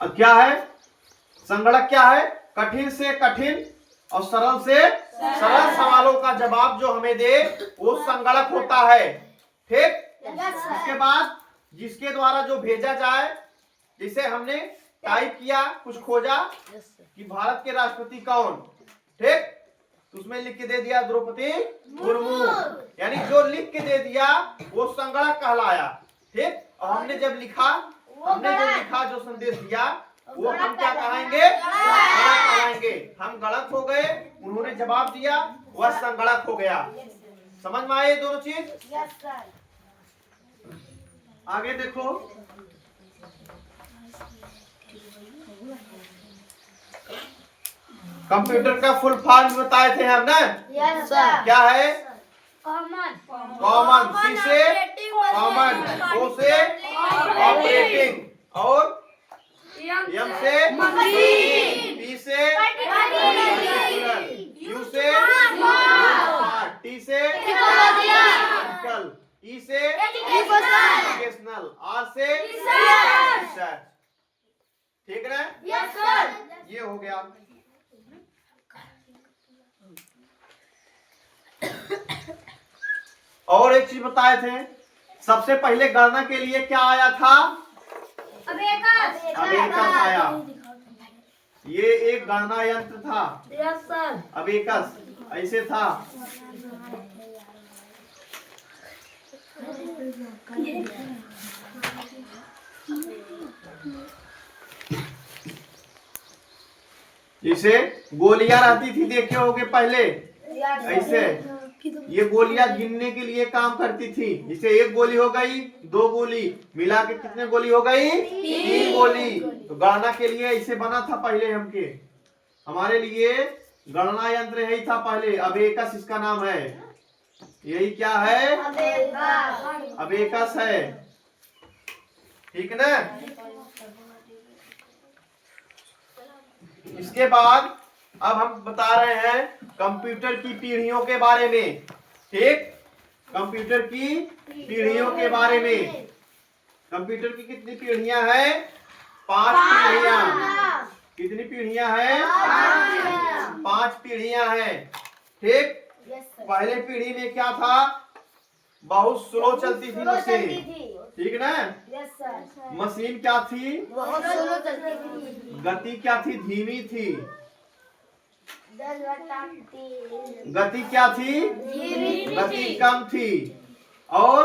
क्या है संगणक? क्या है? कठिन से कठिन और सरल से सरल सवालों का जवाब जो हमें दे वो संगणक होता है। ठीक। इसके बाद जिसके द्वारा जो भेजा जाए, जिसे हमने टाइप किया, कुछ खोजा कि भारत के राष्ट्रपति कौन, ठीक, तो उसमें लिख के दे दिया द्रौपदी मुर्मू, यानी जो लिख के दे दिया वो संगणक कहलाया। ठीक। और हमने जो लिखा जो संदेश दिया वो हम क्या कहेंगे? गणक कहलाएंगे। हम गणक हो गए, उन्होंने जवाब दिया, वह संगणक हो गया। समझ में आए दोनों चीज? आगे देखो, कंप्यूटर का फुल फॉर्म बताए थे हम ना? Yes sir. क्या है? कॉमन। सी से कॉमन, ओ से ऑपरेटिंग, और एम से मशीन, पी से पर्टिकुलर, यू से टी से टेक्निकल, ई से एजुकेशनल, आर से रिसर्च। ठीक है ना? Yes sir. ये हो गया। और एक चीज बताए थे, सबसे पहले गणना के लिए क्या आया था? अबेकस आया। ये एक गणना यंत्र था। Yes sir. अबेकस ऐसे था। जैसे गोलियां रहती थी, देखे होगे पहले, ऐसे ये गोलियां गिनने के लिए काम करती थी। जैसे एक गोली हो गई, दो गोली मिला के कितने गोली हो गई? 3 गोली। तो गणना के लिए ऐसे बना था पहले हमारे लिए गणना यंत्र यही था पहले। अबेकस इसका नाम है। यही क्या है? अबेकस है। ठीक ना? इसके बाद अब हम बता रहे हैं कंप्यूटर की पीढ़ियों के बारे में। ठीक। कंप्यूटर की पीढ़ियों के बारे में। कंप्यूटर की कितनी पीढ़ियां हैं? 5 पीढ़ियां। कितनी पीढ़ियां हैं? 5 पीढ़ियां हैं। ठीक। पहले पीढ़ी में क्या था? बहुत स्लो चलती थी मशीन। ठीक ना? मशीन क्या थी? गति क्या थी? धीमी थी। गति क्या थी? गति कम थी। और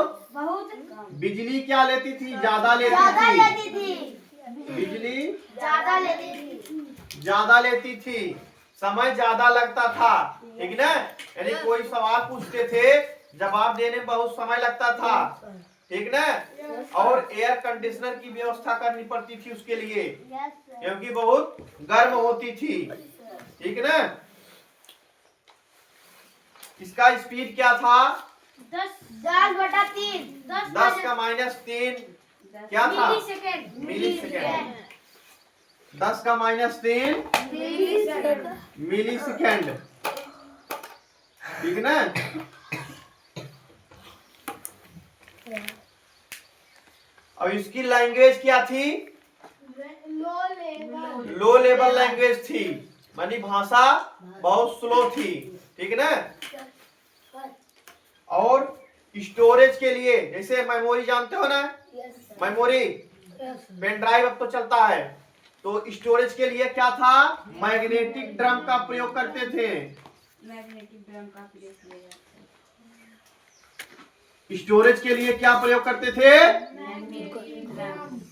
बिजली क्या लेती थी? ज्यादा लेती थी। बिजली ज्यादा लेती थी। समय ज्यादा लगता था। ठीक ना? यानी कोई सवाल पूछते थे, जवाब देने में बहुत समय लगता था। ठीक ना? और एयर कंडीशनर की व्यवस्था करनी पड़ती थी उसके लिए, क्योंकि बहुत गर्म होती थी। ठीक ना? इसका स्पीड क्या था? 10/3। 10 का -3 क्या था? मिलीसेकेंड। 10 का -3 मिलीसेकेंड। ठीक ना? और इसकी लैंग्वेज क्या थी? लो लेवल लैंग्वेज थी, मानी भाषा बहुत स्लो थी। ठीक ना? और स्टोरेज के लिए, जैसे मेमोरी जानते हो ना? मेमोरी पेन ड्राइव अब तो चलता है, तो स्टोरेज के लिए क्या था? मैग्नेटिक ड्रम का प्रयोग करते थे। स्टोरेज के लिए क्या प्रयोग करते थे?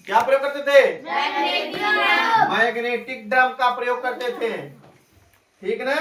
क्या प्रयोग करते थे? मैग्नेटिक ड्रम का प्रयोग करते थे। ठीक ना?